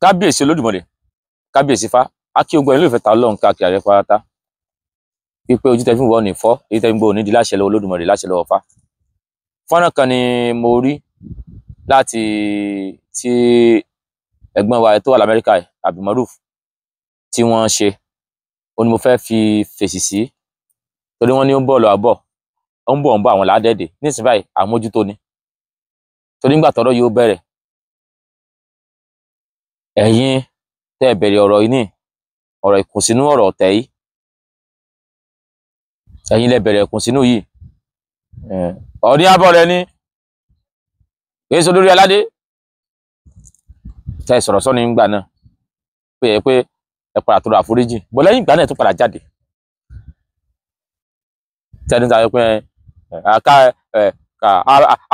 kábíyèsí Olódùmarè, kábíyèsí Ifá, a kí ogun ẹni ló fẹ́ ta Ọlọ́run káàkiri àrẹ pátá wípé ojú tẹ́ fi ń wò ní fọ́, èyí tẹ́ fi ń gbọ́ ní di láṣẹ lọ́wọ́ Olódùmarè, láṣẹ lọ́wọ́ Ifá. Fọ́nrán kan ni mo rí láti tí ẹ̀gbọ́n wa tó wà l'Amẹ́ríkà Abdulmaruf tí wọ́n ṣe, ó ní mo fẹ́ fi fèsì sí, torí wọ́n ní ó ń bọ̀ lọ àbọ̀, ó ń bọ̀ àwọn ládẹ́dẹ̀ nísìnyí báyìí àmójútó ni, torí nígbà tọ́rọ̀ yóò bẹ̀rẹ̀ ẹ̀yin tẹ́ bẹ̀rẹ̀ ọ̀rọ̀ yìí ní ọ̀rọ̀ ìkùnsínú ọ̀rọ̀ ọ̀tẹ̀ yìí, ẹ̀yin lẹ bẹ̀rẹ̀ ìkùnsínú yìí, ọ̀ní abọ́ rẹ ní èso lórí aládé tẹ́ sọ̀rọ̀ sọ́ni nígbà náà pé ẹ padà tọrọ àforíjì, bọ́ lẹ́yìn ìgbà náà tó padà jáde tẹ́ni tàbí pé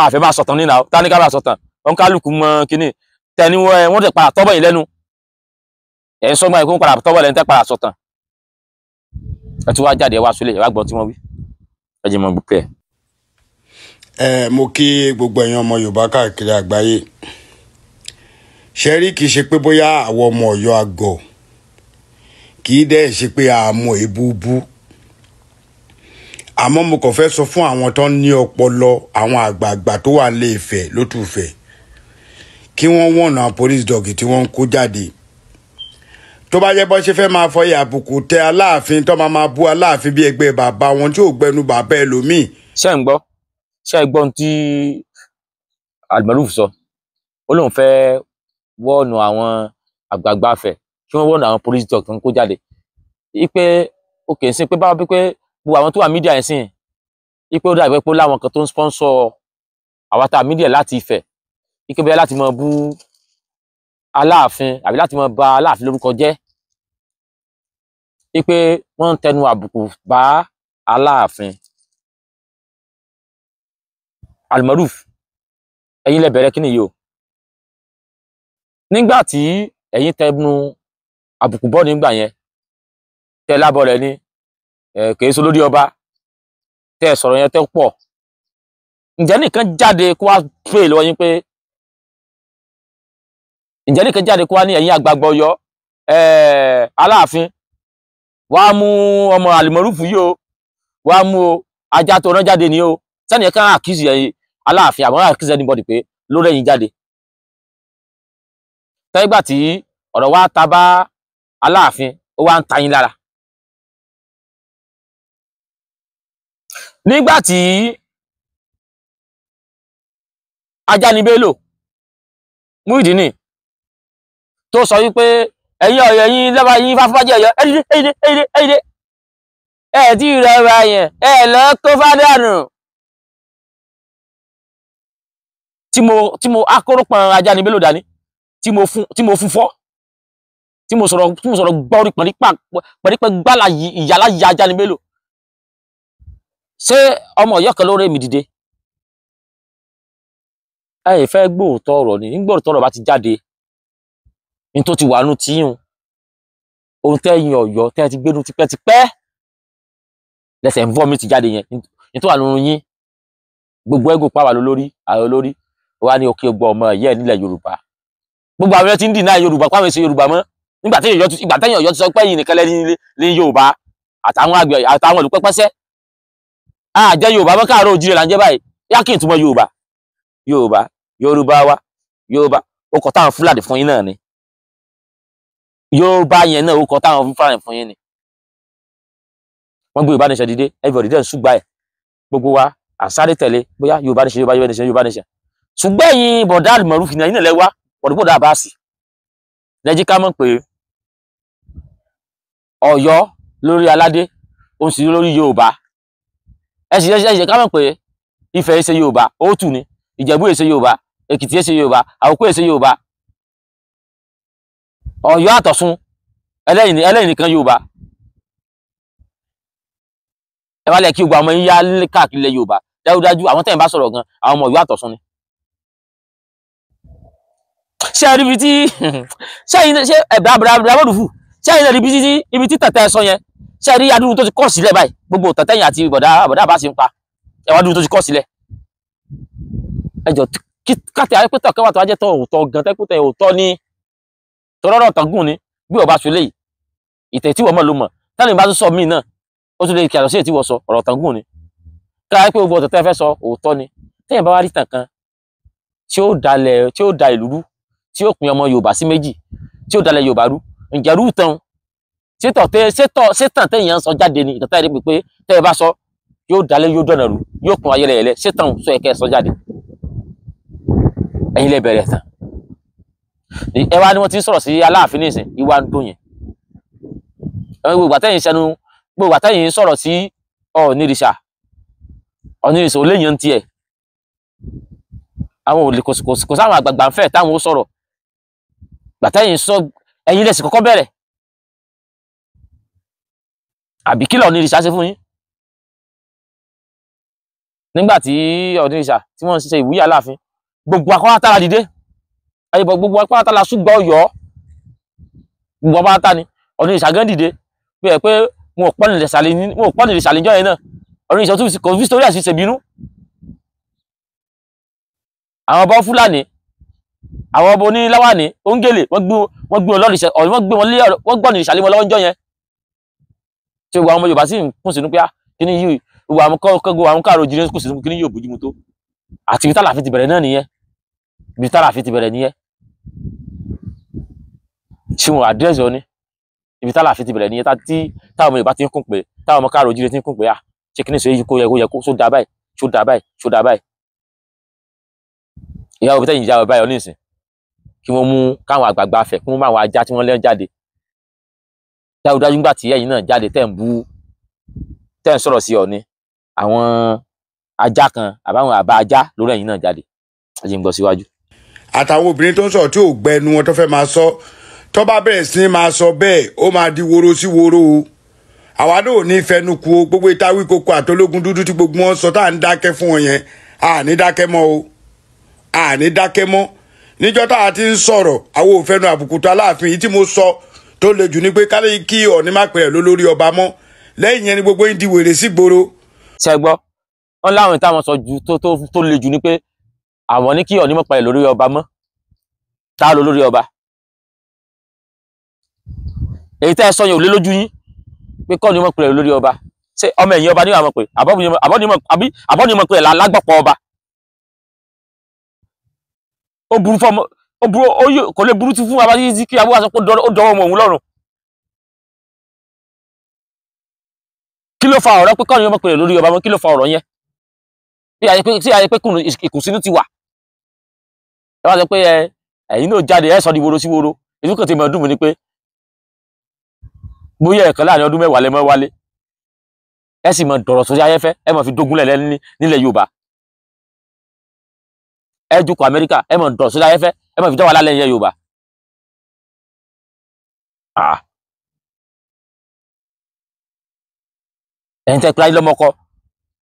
àfẹ́ máa sọ̀tàn nínú àwọn tání ká máa sọ̀tàn wọn kálukú mọ kínní tẹni wọ́n tẹ̀ padà tọ́bọ̀ yìí lẹ́nu ẹ̀ ń sọ́gbọ́n ìkún padà tọ́bọ̀ lẹ́nu tẹ́ padà sọ̀tàn ẹ tún wá jáde ẹ wá sólè ẹ wá gbọ́n tí wọ́n wí ẹ jẹ́ mọ́ gbọ́ pẹ́. Mo kí gbogbo ẹ̀yin ọmọ Yorùbá káàkiri àgbáyé. Ṣe rí kìí ṣe pé bóyá àwọn ọmọ Ọ̀yọ́ àgọ̀, kìí dẹ̀ ṣe pé àmọ́ èbúbú, àmọ́ mo kàn fẹ́ sọ fún àwọn tó ní ọpọlọ, àwọn àgbààgbà tó wà lé Ifẹ̀ lótùfẹ̀, kí wọ́n wọ̀nà police dog tí wọ́n ń kó jáde. Tó bá jẹ́ bó ṣe fẹ́ máa fọyà àbùkù tẹ Aláàfin tó máa bú Aláàfin bí ẹgbẹ́ bàbá wọn tí ò gbẹnu bàbá ẹlòmíì. ṣé ń gbọ́ tí Abdulmaruf sọ, ó lóun fẹ́ wọ́ọ̀nù àwọn àgbààgbà Ifẹ̀ kí wọ́n wọ́ọ̀nù àwọn police dog tó ń kó jáde ipe òkè sí pé báwo pé gbogbo àwọn tó wà mídíà yẹn sìn ipe ó dàbí pé láwọn kan tó ń sponsor àwọn tá mídíà láti Ifẹ̀ ike bẹ́ẹ̀ láti máa bú Aláàfin àbí láti máa bà Aláàfin lórúkọ jẹ́ ipe wọ́n ń tẹnu àbùkù bá Aláàfin. Abdulmaruf, ẹ̀yin lẹ bẹ̀rẹ̀ kíni yìí o, nígbà tí ẹ̀yin tẹnu àbùkù bọ́ nígbà yẹn tẹ lábọ̀ rẹ̀ ní kìí so lórí ọba tẹ sọ̀rọ̀ yẹn tẹ pọ̀, ǹjẹ́ nìkan jáde kó wá pè lọ́wọ́ yín pé ǹjẹ́ nìkan jáde kó wá ní ẹ̀yin àgbààgbà Ọ̀yọ́ Aláàfin wàá mú ọmọ Abdulmaruf yìí o, wàá mú o ajá tó rán jáde ní o, sẹ́ni ẹ̀ka àkíyèsí ẹ̀yin Aláàfin àbọ̀ àkíyèsí anybody pé lórí ẹ̀yin jáde tẹ́gbà tí ọ̀rọ̀ wa ta bá Aláàfin ó wá ń ta yín lára. Nígbà tí Ajani Bello Muyideen tó sọ wípé ẹ̀yin Ọ̀yọ́ yín lọ́ba yín fáfájẹ́ Ọ̀yọ́ ẹ̀dídé tí rẹ̀ ra yẹn lọ kó fádànù tí mo akórópọn Ajani Bello dání tí mo fún fọ́ tí mo sọ̀rọ̀ gbọ́rí pẹ̀rípẹ́ gbálà ìyálà ya Ajani Bello, ṣé ọmọ Ọ̀yọ́ kan ló rẹ̀ mí dìde? ẹ fẹ́ gbóòótọ́ ọ̀rọ̀ ni nígbòòótọ́ ọ̀rọ̀ bá ti jáde ní tó ti wà nù tíyùn ohun tẹ́yìn Ọ̀yọ́ tẹ́ ti gbénu tipẹ́tipẹ́ lẹ́sẹ̀ ń vọ́ mi ti jáde yẹn ní tó wà nù yín gbogbo ẹgbẹ́ pàwà lórí àwọn olórí wà ní òkè gbọ́ ọmọ ẹ̀yẹ́ nílẹ̀ Yorùbá, gbogbo àwọn ẹ̀ ti ń dì náà Yorùbá pàwọn èsì Yorùbá mọ́ nígbà tẹ́yìn Ọ̀yọ́ ti sọ pé yìí nìkan lẹ́ni Yorùbá àtàwọn àgbẹ̀ àtàwọn olùpẹ́pẹ́sẹ́ àjẹ́ Yorùbá mọ́ káàárọ̀ oòjíire là ń jẹ́ báyìí yá kí n túmọ̀ Yorùbá wa Yorùbá ó kọ táwọn Fúlàní fún yín náà ni, Yorùbá yẹn náà ó kọ táwọn Fúlàní fún yín ni, wọ́n gbé Yorùbá nation dìde everybody dẹ̀ ń ṣùgbà ẹ̀ gbogbo wa àsáré tẹ̀lé bóyá Yorùbá nation ṣùgbọ́n ẹ̀yin bọ̀dá Abdulmaruf ní ẹ̀yin lẹ́wà bọ̀dá Abbas lẹ́jí ká mọ̀ pé Ọ̀yọ́ lórí aládé ó ń sì lórí Yorùbá ẹ sì ká mọ̀ pé Ifẹ̀ ṣe Yorùbá Òtù ni, Ìjẹ̀bú ṣe Yorùbá, Èkìtì ṣe Yorùbá, Àwòkó ṣe Yorùbá, Ọ̀yọ́ àtọ̀ṣun ẹlẹ́yìn nìkan Yorùbá. Ẹ wá lẹ kí gbogbo àwọn yín yá káàkiri ilẹ̀ Yorùbá dájúdájú àwọn tẹ́yìn bá sọ̀rọ̀ gan àwọn ọmọ Ọ̀yọ́ àtọ̀ṣun ni. ṣé ẹ rí ibi tí ṣé ẹ̀bùrà bọ́dùfù ṣé ẹ̀yin rí ibi tí tẹ̀tẹ̀ sọ yẹn ṣé ẹ rí adúrú tó ti kọ́ sílẹ̀ báyìí gbogbo tẹ̀tẹ̀yìn àti bọ̀dá bá sì ń pa ẹ wá adúrú tó ti kọ́ sílẹ̀. Ẹjọ́ káàtì ayépẹ́tọ̀ kẹwàá tó wá jẹ́ tọ́ òótọ́ gan tẹ́kùtẹ̀ òótọ́ ní tọ́rọ́rọ̀ tọ́gùn ni bí ọba ṣe léyìí ìtẹ̀ tí wọ́n mọ̀ ló mọ̀ tẹ́lẹ̀ bá tún sọ míì náà ó tún lè kí àtọ̀ sí èyí tí wọ́n sọ ọ̀rọ̀ tọ́gùn ni káyọ̀ pé gbogbo ọ̀tọ̀ tẹ́ fẹ́ sọ òótọ́ ni tẹ́yìn bá wá rí tàn kan tí ó da ìlú rú tí ó pín ọmọ Yorùbá sí méjì tí ó dalẹ̀ Yorùbá rú ǹjẹ́ rú tán sétàn tẹ́yìn sọ jáde ni ìtàn tẹ́yìn pé tẹ́yìn bá sọ yóò dalẹ̀ yóò dọ̀nà rú yóò pín ayẹlẹ̀yẹlẹ sétàn sọ ẹ̀kẹ́ sọ jáde ẹ̀yin lẹ bẹ̀rẹ̀ tán ẹ wá ní wọ́n ti ń sọ̀rọ̀ sí Aláàfin nísìn ìwà ń dùn yẹn gbogbo àtẹ̀yìn sẹ́nu gbogbo àtẹ̀yìn sọ̀rọ̀ sí Ọ̀nìrìṣà oléyìn tiẹ̀ àwọn òlè kò sáwọn àgbààgbà ń fẹ́ táwọn ó sọ̀rọ̀ gbàtẹ́yìn sọ ẹ̀yin lẹ̀sìn kọ́kọ́ bẹ̀rẹ̀ àbí kí l'Ọ̀nìrìṣà ṣe fún yín nígbà tí Ọ̀nìrìṣà tí wọ́n ń ṣiṣẹ́ ìwúyè Aláàfin gbogbo akọ́wátá la dìde ayébọ̀ gbogbo akọ́wátá la ṣùgbọ́n Ọ̀yọ́ gbogbo akọ́wátá ni Ọ̀nìrìṣà gán dìde pé ẹ pé wọn ò pọ́n Ọ̀nìrìṣà níjọ́ yẹn náà Ọ̀nìrìṣà tún kò fi sórí àṣìṣe ṣèbínú àwọn ọba Fúlàní àwọn ọba oníláwàní òǹgèlè wọ́n gbé Ọlọ́rìṣà wọ́n gbé Ọ̀nìrìṣà lé wọn lọ́wọ́ níjọ́ yẹn tí gbogbo àwọn ọmọ Yorùbá sì ń kún sínú pé kíní yìí gbogbo àwọn káàró jíire kún sínú kíní yóò bójúmu tó àti ibi t'Àlàáfín ti bẹ̀rẹ̀ náà nìyẹn ibi t'Àlàáfín ti bẹ̀rẹ̀ nìyẹn tí wọn àdírẹ́sì ọ ní ibi t'Àlàáfín ti bẹ̀rẹ̀ nìyẹn táwọn ọmọ Yorùbá ti ń kún pé táwọn ọmọ káàró jíire ti ń kún pé ṣé kíní sọ yìí kó yẹ kó sódà báyìí sódà báyìí sódà báyìí ìyàwó bí tẹ́yìn ìyàwó báyọ̀ nísìn kí wọ́n mú káwọn àgbààgbà fẹ̀ kí wọ́n máa wọ ajá tí wọ́n lẹ́ jáde dájúdájú nígbà tí ẹ̀yin náà jáde tẹ́ ń sọ̀rọ̀ sí Ọọ̀ni àwọn ajá kan àbáwọn àbá ajá lórí ẹ̀yin náà jáde ẹ̀yin ń gbọ́ síwájú. àtàwọn obìnrin tó ń sọ̀rọ̀ tí ò gbẹnu wọn tó fẹ́ máa sọ tó bá bẹ̀rẹ̀ sí ní máa sọ bẹ́ẹ̀ ó máa di woro sí woro o àwa náà ò ní fẹnu kù o gbogbo ìtawí koko àtológun dúdú tí gbogbo wọn sọ tá à ń dákẹ́ fún wọn yẹn à ní dákẹ́ mọ́ o àní dákẹ́ mọ́ níjọ́ tá a ti ń sọ̀rọ̀ àwọn òfẹ́nu àbùkù tó Aláàfin yìí tí mo sọ tó le jù ní pé kálí kí Ọọ̀ni má pẹ̀rẹ̀ lólórí ọba mọ́ lẹ́yìn yẹn ni gbogbo yín di wèrè sí gbòòrò. ṣe gbọ́ wọn láwọn táwọn sọ ju tó le jù ní pé àwọn ní kí Ọọ̀ni má pẹ̀rẹ̀ lórí ọba mọ́ tá ló lórí ọba èyí tẹ́ ẹ sọ yẹn ò lé lójú yín pé kọ́ni má pẹ̀rẹ̀ lórí ọba ṣé ọmọ ẹ̀yìn ọba ní àwọn pé àbọ̀ni mọ̀ pé lágbọ̀pọ̀ ọba ó burú fọmọ ó burú kò lè burú tí fún wa bá yí kí abúlé sọ pé ó dọwọ́ ọmọ òun lọ́rùn kí ló fa ọ̀rọ̀ pé kọ́ni ọmọ pẹ̀lú lórí ọba mọ́ kí ló fa ọ̀rọ̀ yẹn tí a yẹ pé ìkùnsínú ti wà ẹ wá sọ pé ẹ̀yin náà jáde ẹ sọ di woro sí woro èyí kò tí mọ̀ ọdún mi ni pé bóyá ẹ̀kan láàrin ọdún mẹ́wàá lẹ́mọ́ wálé ẹ sì mọ̀ dọ̀rọ̀ sórí ayẹ́fẹ́ ẹ mọ̀ fi dógúnlẹ̀ nílẹ̀ Yorùbá ẹ jókòó Amẹ́ríkà ẹ mọ̀ dọ̀rọ̀ sórí ayẹ́fẹ́ ẹ mọ̀ fi dọ́wà lálẹ́ ilẹ̀ Yorùbá ẹ̀yin tẹ́ kíláyé lọ́mọkọ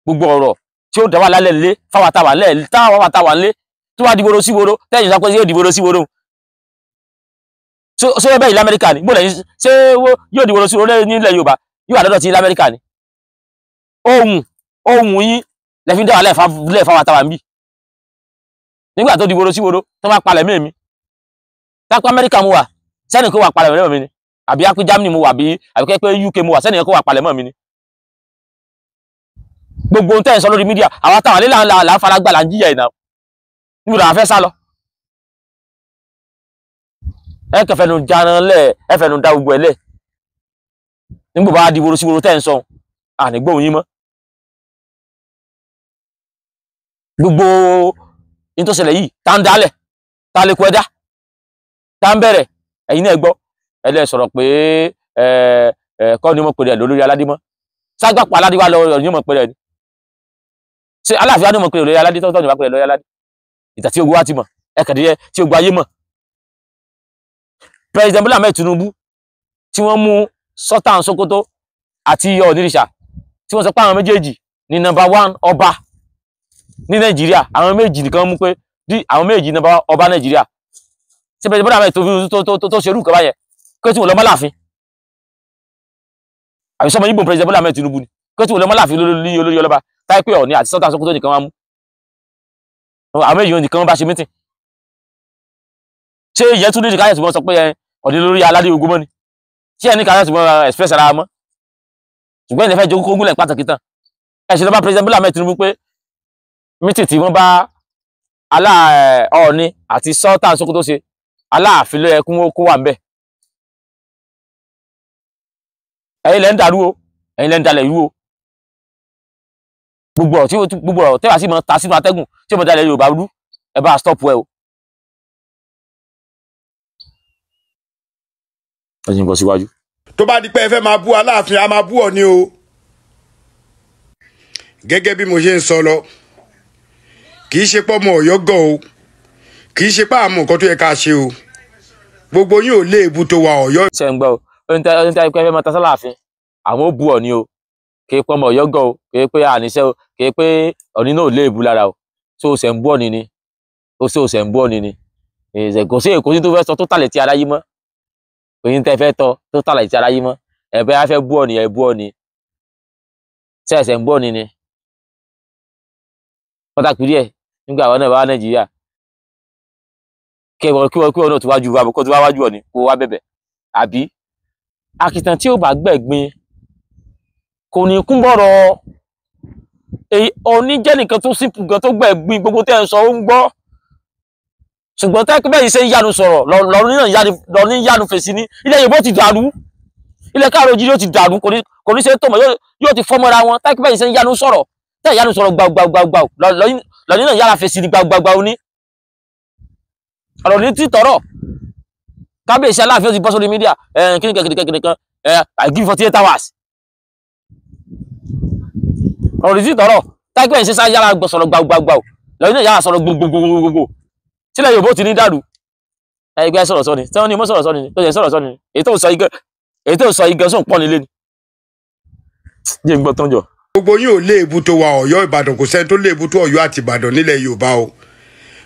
gbogbo ọ̀rọ̀ tí ó dáwà lálẹ́ ilé fáwọn àtàwà ńlé tó wá dìbòrò sí woro tẹ́yìn sọ pé yóò dìbòrò sí woro ṣé ẹbẹ́ ilẹ̀ Amẹ́ríkà ni bóòlẹ̀ ṣé yóò dìbòrò sí woro nílẹ̀ Yorùbá yóò wà lọ́dọ̀ ti ilẹ̀ Amẹ́ríkà ni ohun yín lẹ́fí dáwà lẹ́ẹ̀ fáwọn àtàwà ń bì nígbà tó dìbòrò sí woro tó máa palẹ̀ mí tápá Amẹ́ríkà mo wà sẹ́ni kó wà palẹ̀ mọ́ mi ni àbí ápí Germany mo wà àbí pé UK mo wà sẹ́ni kó wà palẹ̀ mọ́ mi ni gbogbo ohun tẹ́ ẹ̀ sọ lórí mídíà àwọn àtàwọn àlélà là ń faragbà là ń jíyà ìnà níbi làwọn fẹ́ sá lọ ẹ kẹfẹnu jaran lẹ ẹ fẹnu da gbogbo ẹ lẹ nígbà bá dìbòrò sí woro tẹ́ ẹ̀ ń sọ ànígbóhùn yín mọ́ gbogbo in tó ṣẹlẹ̀ yìí tá ń dálẹ̀ tá lè kú ẹ̀dá tá ń bẹ̀rẹ̀ ẹ̀yin náà gbọ́ ẹlẹ́ sọ̀rọ̀ pé kọ́ ni mo pèrè lórí aládé mọ́ ságbàpọ̀ aládé wà lọ́wọ́ ni mo pèrè ni ṣé Aláàfin wa ni mo pèrè lórí aládé tọ́tọ́ ni wà pèrè lórí aládé ìtà tí ogun wa ti mọ̀ ẹ̀kẹ̀dẹ̀ tí ogun ayé mọ̀ President Bola Ahmed Tinubu tí wọ́n mú Sultan Sokoto àti Ọ̀nìrìṣà tí wọ́n sọ pé àwọn méjèèjì ni #1 ọba ní Nàìjíríà àwọn méjì nìkan mú pé àwọn méjì ọba Nàìjíríà ṣé President Bola Ahmed tó ṣerú nǹkan báyẹn kí tí wọ́n lọ mọ́ láàfin àbí sọmọ Ìgbò President Bola Ahmed Tinubu ni kí tí wọ́n lọ mọ́ láàfin olórí ọlọ́ba táyé pé Ọọ̀ni àti Sultan Sokoto nìkan wá mú àwọn méjì nìkan bá ṣe mítìn ṣé ìyẹn tún lè káyẹ̀ tí wọ́n sọ pé Ọ̀ní lórí aládé gbogbo mọ́ ni tí ẹni kan láti mọ express ara mọ́ ṣùgbọ́n ẹni fẹ́ jogún kógún lẹ̀ pàtàkì tán ẹ ṣe lọ bá president Bola Ahmed Tinubu pé mítì tí wọ́n bá Ọọ̀ni àti Sultan Sokoto ṣe Aláàfin ló yẹ kó wà ń bẹ̀ ẹ̀yin lẹ́ ń dàrú o ẹ̀yin lẹ́ ń dalẹ̀ ìlú o gbogbo ọ̀rọ̀ tẹ́wà sí mọ́ ta sínú atẹ́gùn tí mo dalẹ̀ Yorùbá rú ẹ bá stop ẹ o. ẹ jìn bọ̀ síwájú. tó bá di pé ẹ fẹ́ máa bú Aláàfin a máa bú Ọọ̀ni o gẹ́gẹ́ bí mo ṣe ń sọ lọ kì í ṣe pé ọmọ Ọ̀yọ́ gan o kì í ṣe pé àmọ́ nǹkan tó yẹ ká ṣe o gbogbo yín ò léèbù tó wa Ọ̀yọ́. ṣe ń gbọ́ o oní tí a pẹ́ fẹ́ máa ta sálàáfin àwọn ó bú Ọọ̀ni o kì í pé ọmọ Ọ̀yọ́ gan o kì í pé àníṣe o kì í pé Ọọ̀ni náà ò léèbù lára o tó o ṣẹ̀ ń bú Ọọ̀ni ni ó ṣe o ṣẹ̀ ń bú Ọọ̀ni ni kò sí èkó tí tó fẹ́ sọ tó tàlẹ̀ tí aráyé mọ́ òyìn tẹ́ fẹ́ tọ́ tó tàlẹ̀ tí aráyé mọ́ ẹ̀bẹ́ á fẹ́ bú Ọọ̀ni ẹ̀ bú Ọọ̀ni ṣẹ̀ṣẹ̀ ń bú Ọọ̀ni ni pàtàkì díẹ̀ nígbà àwọn náà bá Nàìjíríà kí wọn náà tó wájú wa kó tó wá wájú Ọọ̀ni kó wá bẹ̀bẹ̀ àbí àkìtàn tí ó bá gbẹ̀gbin kò ní kún bọ̀rọ̀ Ọọ̀ni jẹ́ nìkan tó simple gan tó gbẹ̀gbin gbogbo tẹ́ ń sọ ó ń gbọ́ ṣùgbọ́n tẹ́ bẹ́ẹ̀ yìí ṣe ń yánu sọ̀rọ̀ lọ́ní yánu fèsì ní ilẹ̀ Yorùbá ti dàrú ilẹ̀ Káàárọ̀ Oòjíire yóò ti dàrú kò ní ṣe tó mọ̀ yóò ti fọ́mọ́ra wọn tẹ́ bẹ́ẹ̀ yìí ṣe ń yánu sọ̀rọ̀ tẹ́ yánu sọ̀rọ̀ gbàgbàgbàgbà lọ́ní náà yára fèsì ní gbàgbàgbà ní ọ̀rọ̀ ní tí tọ̀rọ̀ kábíyèsí Aláàfin ó ti bọ́ sórí mídíà kíníkan I give 48 hours ọ̀rọ̀ ní tí tọ̀rọ̀ tẹ́ bẹ́ẹ̀ yìí ṣe sá yára sọ̀rọ̀ gbàgbàgbà lọ́ní náà yára sọ̀rọ̀ gbogbogbò sílẹ̀ Yorùbá ti ní dàrú ẹgbẹ́ sọ̀rọ̀ sọ́ni tí wọ́n ní mọ́ sọ̀rọ̀ sọ́ni tó yẹ sọ̀rọ̀ sọ́ni èyí tó sọ igẹ́ sóun pọ̀ nílé ni jẹ́ ń gbọ́ tán jọ. gbogbo yín ò léèbù tó wa Ọ̀yọ́ Ìbàdàn kò sẹ́ni tó léèbù tó Ọ̀yọ́ àti Ìbàdàn nílẹ̀ Yorùbá o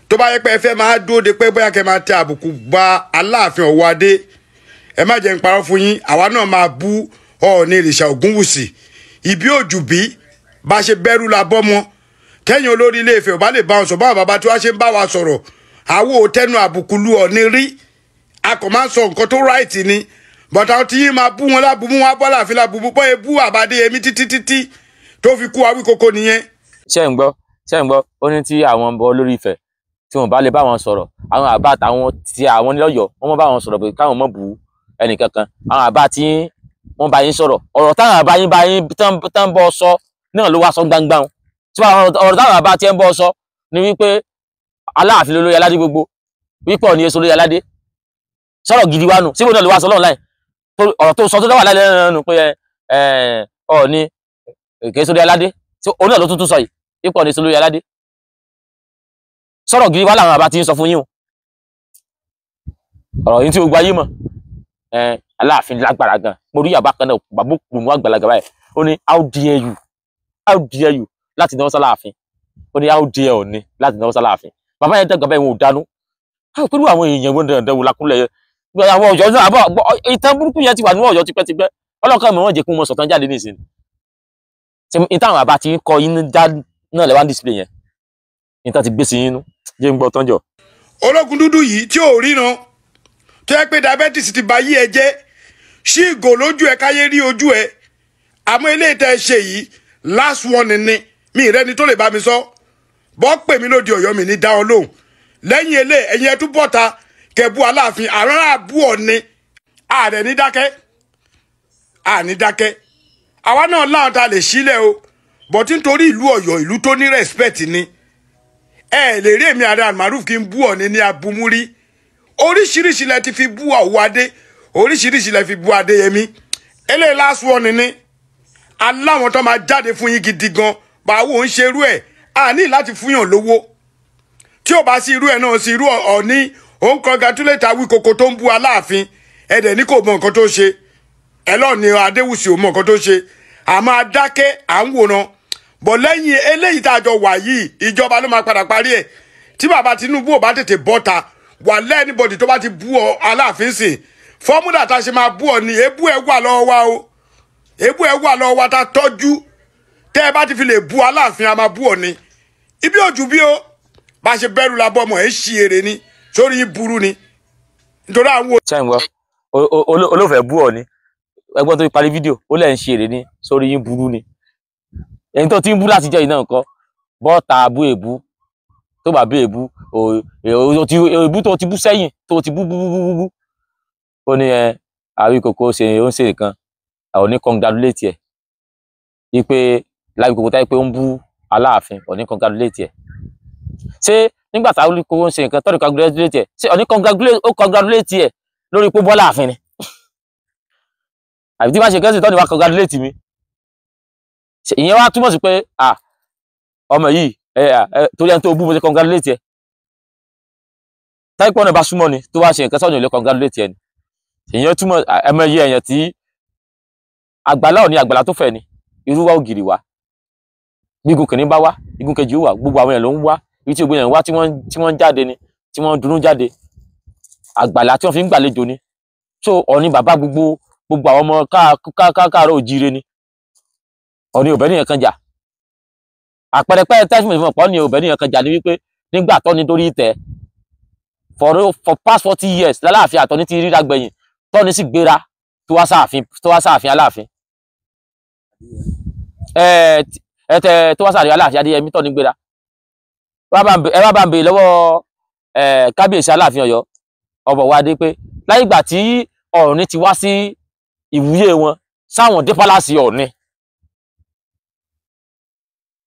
tó bá yẹ pé ẹ fẹ́ máa dúró de pé bóyá kẹ́ máa tẹ àbùkù bá Aláàfin Ọ̀wọ̀ Adé ẹ má jẹ́ ń parọ́ fún yín àwa náà máa bú Ọọ̀ni Ìrìṣà Ògúnwùsì ìbí òjù bí bá ṣe bẹ̀rù la bọ́ mọ́ kẹ́yìn olórí Ilé Ifẹ̀ ò bá lè bá wọn sọ báwọn bàbá tí wọ́n ṣe ń bá wa sọ̀rọ̀ àwọn ò tẹnu àbùkù lu Ọọ̀ni rí a kò máa sọ nǹkan tó ráìtì ni bọ̀tà tí yín máa bú wọn lábùmú wọn bọ́ láàfin lábùmú bọ́ ebú Àbádéyẹmí títí tó fi kú Awíkókó nìyẹn. ṣé ń gbọ́ ó ní tí àwọn ọmọ olórí Ifẹ̀ tí wọn bá lè bá wọn sọ̀rọ̀ àwọn àbá àtàwọn tí àwọn nílọ́yọ̀ wọ́n mọ́ bá wọn sọ̀rọ̀ pé káwọn mọ́ bú ẹnì kankan àwọn àbá tí wọ́n bá yín sọ̀rọ̀ ọ̀rọ̀ táwọn àbá yín tán bọ́ sọ náà ló wá sọ gbangba tí ọ̀rọ̀ táwọn àbá tí ń bọ́ sọ ni wípé Aláàfin lólórí aládé gbogbo wípé Ọọ̀ni èso lórí aládé sọ̀rọ̀ gidi wánu síbò náà lè wá sọ lọ́nà láì ọ̀rọ̀ tó sọ tó dáwà láì lẹ́nu pé Ọọ̀ni èso lórí aládé tí òun náà ló tún sọ yìí wípé Ọọ̀ni èso lórí aládé sọ̀rọ̀ gidi wá làwọn àbá ti ń sọ fún yín o ọ̀rọ̀ yìí tí gbogbo ayé mọ̀ Aláàfin lágbára gan mo rí àbá kan náà bàbá òkú mu àgbàlagbà báyìí ó ní how dare you láti náwó sálàáfin ó ní how dare Ọọ̀ni láti náwó sálàáfin bàbá yẹn dàgbà báyìí wọn ò dánú pẹ̀lú àwọn èèyàn wọn dandan wò lákúnlẹ̀ yẹn àwọn Ọ̀yọ́ náà àbọ̀ ìtàn burúkú yẹn ti wà ní Ọ̀yọ́ tipẹ́tipẹ́ ọlọ́kàn mi wọ́n jẹ́ kí wọ́n sọ̀tàn jáde nísìnyí ìtàn àbá ti ń kọ inú náà lẹ́wọ́n display yẹn ìtàn ti gbé sí inú jẹ́ ń gbọ́ tán jọ. ológun dúdú yìí tí ò ríran tó yẹ pé diabetes ti ba yí ẹ jẹ́ ṣí ìgò lójú ẹ káyé rí ojú ẹ àmọ́ eléyìí tẹ́ ẹ ṣe yìí last one ni mi ìrẹ́ni tó lè bá mi sọ bọ́ pè mí lóde Ọ̀yọ́ mi ní dá ọ lóhùn lẹ́yìn ilé ẹ̀yin ẹ̀ tún bọ̀ta kẹ̀bú Aláàfin àrùn àbú Ọọ̀ni ààrẹ ní dákẹ́ àní dákẹ́ àwa náà láwọn ta lè sílẹ̀ o bọ̀tí nítorí ìlú Ọ̀yọ́ ìlú tó ní respect ni ẹ lè rí èmi Ààrẹ Almaroof kí n bú Ọọ̀ni ní abumuri oríṣiríṣi lẹ ti fi bú Ọ̀wọ̀ Adé oríṣiríṣi lẹ fi bú Adéyẹmí eléyìí last one ni aláwọn tó máa jáde fún yín gidi gan báwo ń ṣerú ẹ̀ àní láti fúnyàn lówó tí ò bá sí irú ẹ̀ náà sí irú Ọọ̀ni òun congratulate Awíkókó tó ń bú Aláàfin ẹ̀dẹ̀ ní kò mọ nǹkan tó ṣe ẹlọ́ọ̀ni Adéwùsì ò mọ nǹkan tó ṣe àmọ́ adákẹ́ à ń wòran bọ̀ lẹ́yìn eléyìí tá a jọ wà yìí ìjọba ló máa padà parí ẹ̀ tí bàbá Tinubu ò bá tètè bọ́ta wà lẹ́nibọ̀dì tó bá ti bú Aláàfin sìn fọ́múlà tá a ṣe máa bú Ọọ̀ni ebú ẹ̀ wà lọ́wọ́ wa o ebú ẹ̀ wà lọ́wọ́ wa tá a tọ́jú tẹ́ ẹ bá ti fi lè bú Aláàfin a máa bú Ọọ̀ni ibi òjù bí o bá ṣe bẹ̀rù la bọ́mọ̀ ẹ̀ ṣí èrè ni sórí burú ni nítorí àwọn. ṣé ń gbọ́ olófẹ́ bú ọ ni ẹgbọ́n tó fi parí fídíò ó lẹ́ ń ṣe èrè ní sórí yín burú ni ẹni tó ti ń bú láti jẹ́ iná nǹkan bọ́ọ̀tà bú èbú tó bá bú èbú èbú tó ti bú sẹ́yìn tó ti bú ó ní Awíkókó ó ń ṣe nǹkan àwọn ní congratulate ẹ̀ wípé Awíkókó táyé pé ó ń bú Aláàfin ò ní congratulate ẹ̀ ṣé nígbà tí Awíkókó ń ṣe nǹkan tó ní congratulate ẹ̀ ṣé ò ní congratulate ẹ̀ lórí pé bọ́lá àfin ni àbí tí bá ṣe kẹ́sì tó ní wá congratulate mi ìyẹn wá túmọ̀ sí pé ọmọ yìí torí ẹni tó bú mo ṣe congratulate ẹ̀ táyé pọ́nà bá súnmọ́ ni tó wá ṣe nǹkan sọ́ọ̀nì ò lè congratulate ẹ̀ ni ìyẹn túmọ̀ ẹmọye èèyàn tí àgbàlá ò ní àgbàlá tó fẹ̀ ni irú wa ògiri wa gbígun kìíní bá wá igun kejì ó wà gbogbo àwọn èèyàn ló ń wá ibi tí gbogbo èèyàn wá tí wọ́n jáde ni tí wọ́n dunú jáde àgbàlá tí wọ́n fi ń gbàlejò ni so Ọọ̀ni bàbá gbogbo àwọn ọmọ káàárọ̀ òjíire ni Ọọ̀ni ò bẹ́nìyàn kan jà àpẹẹrẹ pẹ́ tẹ́sìmọ̀ ìfọ̀n pọ̀ ní ò bẹ́nìyàn kan jà ní wípé nígbà tọ́ni dórí ìtẹ́ for past 40 years lálàáfíà àtọ́ni ti ríra gbẹ̀yìn tọ́ni sì gbéra tó wá sáàfin Aláàfin tó wá sáàfin Aláàfin Adéyẹmí tọ́ni gbéra ẹ wá bá ń bèèrè lọ́wọ́ kábíyèsí Aláàfin Ọ̀yọ́ ọbọ̀ wa dé pé láyé ìgbà tí Ọọ̀ni ti wá sí ìwúyè wọn sáwọn dé pálásì Ọọ̀ni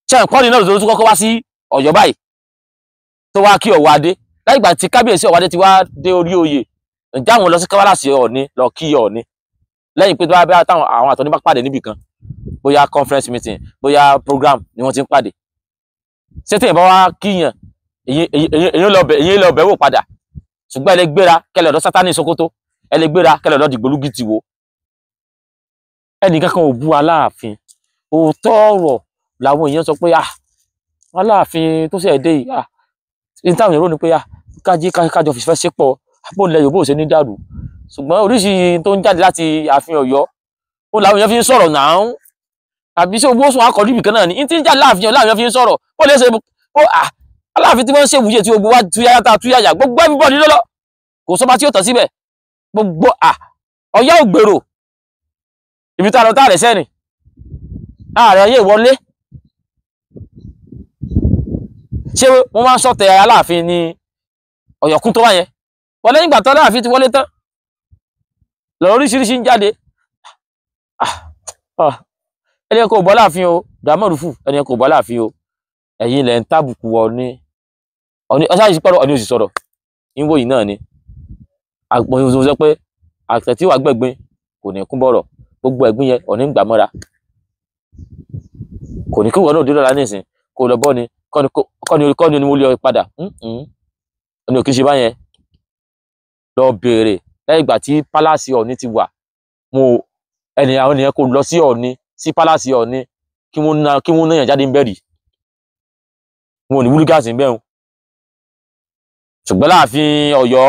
ṣe nǹkan ní náà ló tún kọ́kọ́ wá sí Ọ̀yọ́ báyìí tó wá kí Ọ̀wọ̀ Adé láyé ìgbà tí kábíyèsí Ọ̀wọ̀ Adé ti wá dé orí oyè ǹjẹ́ àwọn lọ sí pálásì Ọọ̀ni lọ kí Ọọ̀ni lẹ́yìn pé tó bá táwọn àwọn àtọ́ni bá pàdé níbì kan bóyá conference meeting bóyá program ni wọ́n ti ń pàdé ṣé tẹ̀yìn bá wá kíyàn èyí lọ bẹ̀ wò padà ṣùgbọ́n ẹ lè gbéra kẹlẹ̀ ọ̀dọ̀ Sátánì Sókótó ẹ lè gbéra kẹlẹ̀ ọ̀dọ̀ Dìgbòlugi ti wo ẹnìkan kan ò bú Aláàfin òótọ́ ọ̀rọ̀ làwọn èèyàn sọ pé Aláàfin tó ṣe dé yìí ní táwọn èèyàn rò ní pé kájọ fìfẹ́ ṣépọ̀ bó lẹ Yorùbá ò ṣe ní dàrú ṣùgbọ́n oríṣi tó ń jáde láti ààfin Ọ̀yọ́ ó làwọn èèyàn fi ń sọ̀rọ̀ náà àbí ṣé owó sùn akọ̀dù ibìkan náà ni ní tí ń jáde láàfin Ọ̀yọ́ làwọn èèyàn fi ń sọ̀rọ̀ ó lè ṣe Aláàfin tí wọ́n ń ṣèwúyè tí gbogbo wa túyáyá tá túyáyá gbogbo everybody lọ́lọ́ kò sọ́ba tí ó tàn síbẹ̀ gbogbo Ọ̀yọ́ ò gbèrò ibi tá a lọ tá a rẹ̀ sẹ́ni ààrẹ ayé ìwọlé ṣé wọ́n máa ń sọ̀tẹ̀ Aláàfin ní Ọ̀yọ́kún tó wáyẹn wọ́n lẹ́yìn ìgbà tó Aláàfin ti wọlé tán lọ́rọ̀ oríṣiríṣi ń jáde ẹni kò bọ́ Aláàfin o dàmọ́rùfù ẹni kò bọ́ Aláàfin o ẹ̀yin lẹ́ ń tàbùkù Ọọ̀ni ọ̀sáyìí sí pọ̀rọ̀ Ọọ̀ni ò sì sọ̀rọ̀ ìwò yìí náà ni àpọ̀ ìwòsàn sọ pé àtẹ̀tí wà gbẹ̀gbin kò ní kún bọ̀rọ̀ gbogbo ẹ̀gbin yẹn Ọọ̀ni ń gbà mọ́ra kò ní kí wọn náà dé lọ́la nísìn kò lọ bọ́ ni kọ́ni mo lé ọ padà Ọọ̀ni ò kì í ṣe báyẹn lọ béèrè lẹ́yìn ìgbà tí pálásì Ọọ̀ni ti wà àwọn ènìyàn kò lọ sí Ọọ̀ni sí pálásì Ọọ̀ni kí wọ́n náà jáde ń bẹ̀rì wọn ò ní wúlígàsì ń bẹ̀rùn ṣùgbọ́n láàfin Ọ̀yọ́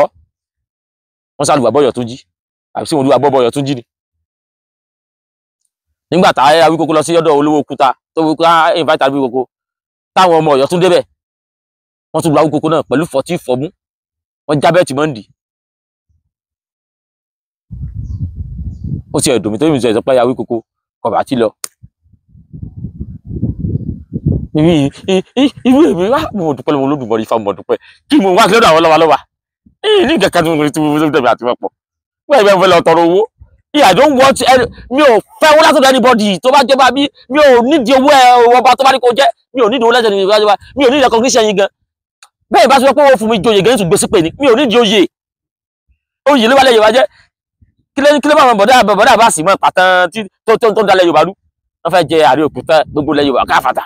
wọ́n sálùwà bọ́yọ̀ tó jí àbí sí wọn olúwa bọ́yọ̀ tó jí ni nígbà tá Awíkókó lọ sí ọ̀dọ̀ olówó òkúta tó wípé invite Awíkókó táwọn ọmọ Ọ̀yọ́ tún débẹ̀ wọ́n tún lu Awíkókó náà pẹ̀lú fọ̀tí fọ̀mú wọ́n jábẹ́ tì mọ́ndì ó ti ẹ̀dùn mi tó yìí sọ pé Awíkókó kọ̀bà tí lọ ìwé mi wá mo dúpẹ́ lọ́wọ́ Olódùmarè Ifá mo dúpẹ́ kí mo wá lọ́dọ̀ àwọn lọ́wọ́lọ́wọ́ ní kẹ̀kẹ́ tó ń tẹ̀lé àti wọ́pọ̀ wọ́n ìbẹ́ fẹ́ lọ tọrọ owó I don't want mi ò fẹ́ owó látọ̀dọ̀ anybody tó bá jọba bí mi ò nídìí owó ọba tó bá ní kó jẹ́ mi ò nídìí owó lẹ́sẹ̀ nígbà mi ò nídìí recognition yín gan bẹ́ẹ̀ bá sọ pé owó fún mi joyè gan ètò gbèsè pè ní mi ò nídìí oyè ló wà lẹ́yìn wá jẹ́ kí ló bá wọn bọ̀dá bá sì mọ́ pàtàn tó ń dalẹ̀ Yorùbá rú wọ́n fẹ́ jẹ àrí òkúta gbogbo lẹ́yìn Yorùbá káfàtà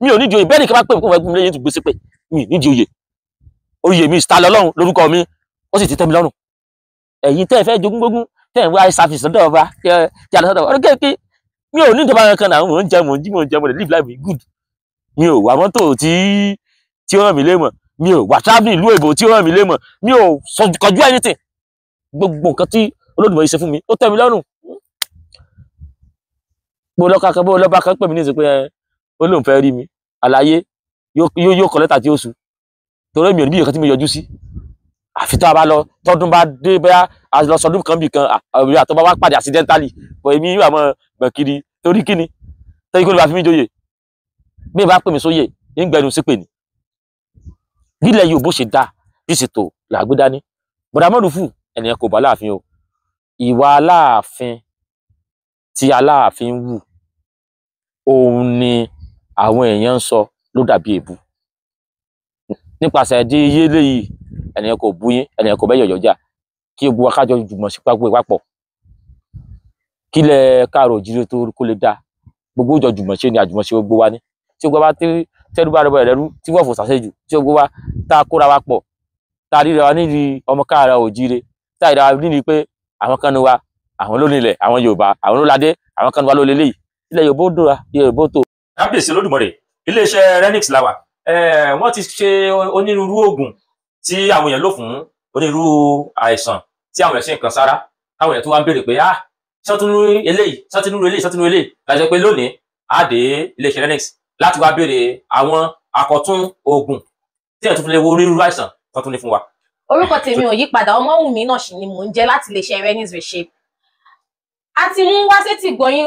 mi ò nídìí oyè bẹ́ẹ̀ ni kí n bá pè fún ẹgbẹ́ mi lẹ́yìn ètò gbèsè pè mi nídìí oyè mi star lọ́lọ́run lórúkọ mi ó sì ti tẹ́ mi lọ́rùn ẹ̀yin tẹ́ ẹ fẹ́ jogún gbógún tẹ́ ẹ ń wá service lọ́dọ̀ ọba kí a lọ sọ́dọ̀ ọba kéèké mi ò ní ìjọba kan náà mò ń jẹ mò ń jí mò ń jẹ mò ń live life good mi ò wà mọ́tò tí ó ràn mí lé mọ̀ mi ò wà traveling ìlú èbò tí ó ràn mí lé mọ̀ mi ò kọjú anything gbogbo nǹkan tí Olódùmarè ṣe fún mi ó tẹ́ mi lọ́rùn bó lọ́ba kan pè mí ní ìsìn pé ó lóun fẹ́ rí mi àlàyé yóò kọ lẹ́tà tí ó sùn torí mi ò ní bí nǹkan tí mo yọjú sí àfi tó a bá lọ tọdún bá dé bóyá a lọ sọdún kan bì kan àbí àtọ́ bá wá pàdé accidentally bọ̀ èmi yóò àmọ́ gbọ̀n kiri torí kíni torí kó ló bá fi mí joyè bí ẹ bá pè mí sóyè ń gbẹnu sí pè ní bílẹ̀ yóò bó ṣe dá bí ṣètò làgbé dání bọ̀dà mọ́rùfù ẹnìyẹn kò bá láàfin o ìwà aláàfin tí aláàfin wù òun ni àwọn èèyàn ń sọ ló dàbí èbú nípasẹ̀ di iye léyìí ẹnìyẹn kò bú yín ẹnìyẹn kò bẹ́ yọ̀yọ̀ jà kí gbogbo akájọ jùmọ̀ sí pápó ìpapọ̀ kílẹ̀ káàrọ̀ òjìrè tó kó lè dá gbogbo ìjọ jùmọ̀ ṣe ni àjùmọ̀ ṣe gbogbo wa ní tí gbogbo wa tẹ́rú bá rẹ̀ rú tí wọ́n fò sàṣẹ́jù tí gbogbo wa tá a kóra wa pọ̀ tá a ríra wa nídìí ọmọ káàrọ̀ òjìrè tá a ríra wa nídìí pé àwọn kan ní wa àwọn ló nílẹ̀ àwọn Yorùbá àwọn ló ládé àwọn kan ní wa ló lélẹ́yìí ilẹ̀ Yorùbá ó dòra Yorùbá ó tó. kábíyèsí Olódùmarè iléeṣẹ́ Renix làwà wọ́n ti ṣe onírúurú oògùn tí àwọn èèyàn lò fún onírúurú àìsàn tí àwọn èèyàn ṣe nǹkan sára táwọn èèyàn tó wá ń béèrè pé sọ́túnú eléyìí sọ́túnú eléyìí láti pé lónìí á dé iléeṣẹ́ Renix láti wá béèrè àwọn àkọ́tún oògùn tí èèyàn tún fi lè wo onírúurú àìsàn tó tún ní fún wa. Orúkọ tèmi ò yí padà, Ọmọ́wùnmí náà sì ni mò ń jẹ́ láti iléeṣẹ́ Renix Reshape. A ti mú wá sétí gbọ̀yìn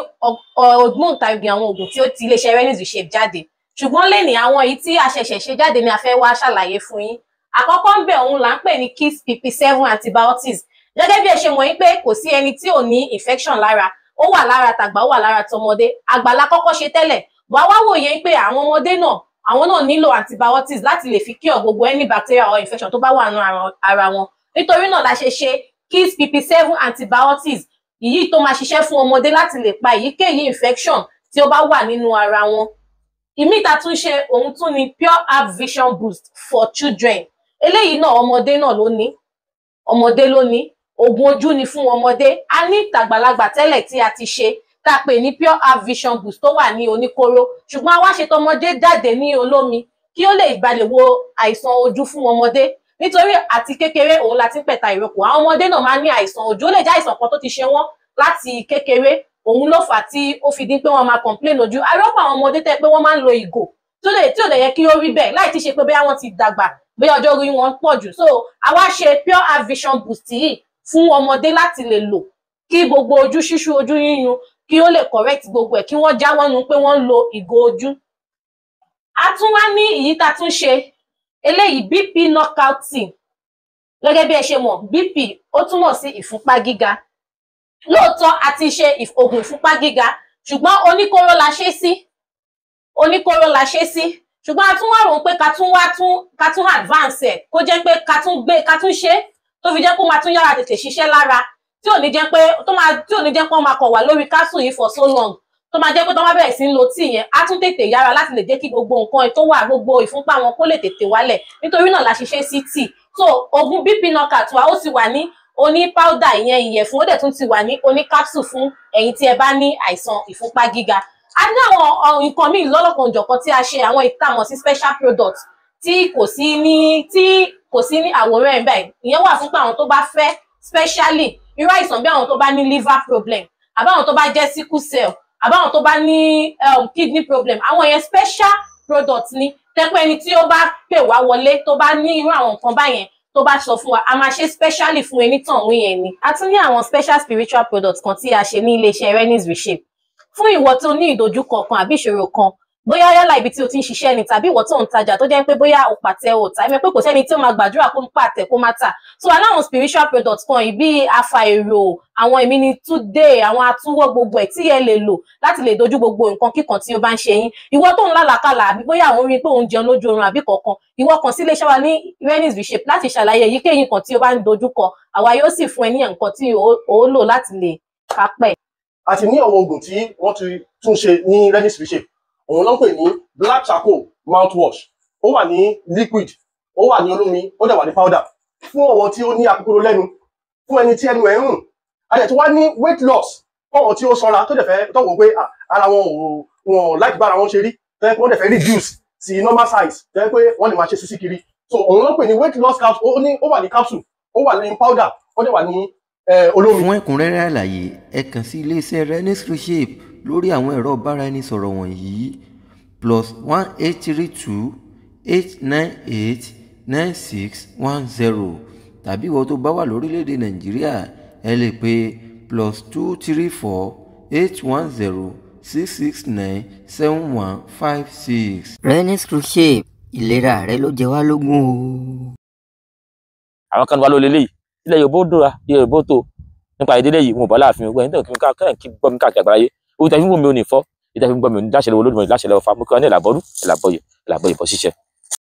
ògbóǹtarìgì àwọn oògùn tí ó ti iléeṣẹ́ Renix Reshape jáde, ṣùgbọ́n lẹ́ni àwọn èyí tí a ṣẹ̀ṣẹ̀ ṣe jáde ni a fẹ́ wá ṣàlàyé fún yín. Àkọ́kọ́ ń bẹ̀ òun là ń pè ní Kiss PP7 antibiotics. Gẹ́gẹ́ bí ẹ ṣe mọ̀ yín pé kò sí ẹni tí ò ní infection lára, ó wà lára tàgbà, ó wà lára tọmọdé. Àgbà la kọ́kọ́ ṣe tẹ́lẹ̀, bọ̀ wá wòye pé àwọn ọmọdé náà àwọn náà nílò antibiotics láti lè fi cure gbogbo any bacteria or infection tó bá wà nínú ara wọn. Nítorí náà la ṣe ṣe Kiss PP7 antibiotics yìí tó máa ṣiṣẹ́ fún ọmọdé láti lè pa èyíkéyìí infection tí ó bá wà nínú ara wọn. Ìmí ta tún ṣe òun tún ni Pure Herb Vision Boost for Children. Eléyìí náà ọmọdé náà ló ní, ọmọdé ló ní, oògùn ojú ni fún ọmọdé. A ní tàgbàlagbà tẹ́lẹ̀ tí a ti ṣe tá a pè ní Pure Herb Vision Boost tó wà ní oníkóró, ṣùgbọ́n a wá ṣe tọmọdé jáde ní olómi kí ó lè balẹ̀ wo àìsàn ojú fún ọmọdé. Nítorí àti kékeré òun la ti ń pẹ̀ta ìrókò, àwọn ọmọdé náà máa ń ní àìsàn ojú, ó lè jẹ́ àìsàn kan tó ti ṣe wọ́n láti kékeré, òun ló fà á tí ó fi dín pé wọ́n máa complain ojú. Arọ́pọ̀ àwọn ọmọdé tẹ́ pé wọ́n máa ń lo ìgò tí ò lè yẹ kí ó rí bẹ́ẹ̀, láì ti ṣe pé bóyá wọ́n ti dàgbà, bóyá ọjọ́ orí wọn pọ̀ jù. So a wá ṣe Pure Herb Vision Boost yìí fún ọmọdé láti lè lò kí gbogbo ojú ṣíṣú, ojú yíyún kí ó lè correct gbogbo ẹ̀, kí wọ́n jáwọ́ nu pé wọ́n ń lo ìgò ojú. A tún wá ní èyí tá tún ṣe eléyìí BP knockout tea. Gẹ́gẹ́ bí ẹ ṣe mọ̀, BP ó túmọ̀ sí ìfúnpá gíga. Lóòótọ́ a ti ṣe oògùn ìfúnpá gíga, ṣùgbọ́n oníkóró la ṣe sí, oníkóró la ṣe sí. Ṣùgbọ́n a tún wá rò pé ká tún advance ẹ̀, kó jẹ́ pé ká tún ṣe tó fi jẹ́ kó máa tún yára tètè ṣiṣẹ́ lára, tí ò ní jẹ́ pé wọ́n máa kọ̀ wá lórí capsule yìí for so long, tó máa jẹ́ pé tó máa bẹ̀rẹ̀ sí ń lo tíì yẹn á tún tètè yára láti lè jẹ́ kí gbogbo nǹkan tó wà, gbogbo ìfúnpá wọn kó lè tètè wálẹ̀. Nítorí náà la ṣiṣẹ́ sí tíì. So oògùn BP knockout wa ó ti wà ní oní powder, ìyẹn ìyẹ̀fun, ó dẹ̀ tún ti wà ní oní capsule fún ẹ̀yin tí ẹ bá ní àìsàn ìfúnpá gíga. A ní àwọn nǹkan míì lọ́lọ́kan òjọ̀kan tí a ṣe, àwọn ìtàmọ̀ sí special product tí kò sí ní àwòrán ẹ̀ báyìí. Ìyẹn wà fún pé àwọn tó bá fẹ́ specially irú àìsàn bí àwọn tó bá ní liver problem, àbáwọn tó bá jẹ́ sickle cell, àbáwọn tó bá ní kidney problem, àwọn yẹn special product ni. Tẹ́pẹ́ ẹni tí ó bá pè wá wọlé tó bá ní irú àwọn nǹkan báyẹn tó bá sọ fún wa, a máa ṣe specially fún ẹni tàn wí yẹn ni. A tún ní àwọn special spiritual products kan tí a ṣe ní iléeṣẹ́ Renix Reshape fún ìwọ tó ní ìdojúkọ kan àbí ìṣòro kan, bóyá yálà ibi tí o ti ń ṣiṣẹ́ ni tàbí ìwọ tó ń tajà tó jẹ́ pé bóyá o pàtẹ o tà, ẹ̀mẹ́ pé kò sẹ́ni tí ó máa gbàdúrà kó ń pàtẹ kó má tà. So aláwọn spiritual products kan yìí bí afa èrò, àwọn ìmínitúdé, àwọn atúwọ́, gbogbo ẹ̀ tí ẹ lè lò láti lè dojú gbogbo nǹkan kíkan tí ó bá ń ṣe yín. Ìwọ tó ń lálàkàlà àbí bóyá àwọn orin pé òun jẹun lójú oorun àbí kọ̀ọ̀kan, ìwọ kàn sí iléeṣẹ́ wa ní Renix Reshape láti ṣàlàyé èyíkéyìí nǹkan tí ó bá ń dojúkọ, àwa yóò sì fún ẹ ní nǹkan tí ó lò láti lè kápẹ́. A ti ní àwọn oògùn tí wọ́n ti tún ṣe ní Renix Reshape. Òun ló ń pè ní black charcoal mouthwash. Ó wà ní liquid, ó wà ní olómi, ó dẹ̀ wà ní powder. Fún àwọn tí ó ní akókóró lẹ́nu, fún ẹni tí ẹnu ẹ̀ ń rùn. A dẹ̀ tún wá ní weight loss fún àwọn tí ó sanra tó dẹ̀ fẹ́ tọ́wọ́ pé ara wọn láti bára wọn ṣe rí, tẹ́ pé wọ́n dẹ̀ fẹ́ reduce sí normal size, tẹ́ pé wọ́n lè máa ṣe sísí kiri. So òun ló ń pè ní weight loss capsule. Ó wà ní capsule, ó wà ní powder, ó dẹ̀ wà ní olómi. Fún ẹ̀kúnrẹ́rẹ́ àlàyé ẹ kàn sí iléeṣẹ́ Renix Reshape lórí àwọn ẹ̀rọ ìbáraẹnisọ̀rọ̀ wọ̀nyí +1832 898 9610 tàbí ìwọ tó bá wà lórílẹ̀‐èdè Nàìjíríà ẹ lè pe +234 810 669 7156. Renix Crusade, ìlera rẹ ló jẹ wá lógún o. àwọn kan wá ló lélẹ́yìí ilẹ̀ Yorùbá ó dúra ilẹ̀ Yorùbá ó tó nípa ìdílé yìí wọn ò bá láàfin ogun ẹni tó kí gbọ́ mi káàkiri àgbáyé owó tẹ̀fí ń wò mí ò ní fọ́ ìtẹ̀fí ń gbọ́ mi ò ní dáṣẹ́ lọ́wọ́ Olódùmarè dáṣẹ́ lọ́wọ́ fa mú kí wọ́n ní ìlàbọ̀rú ìlàbọ̀yè ìlàbọ̀yè bọ́ ṣiṣẹ́.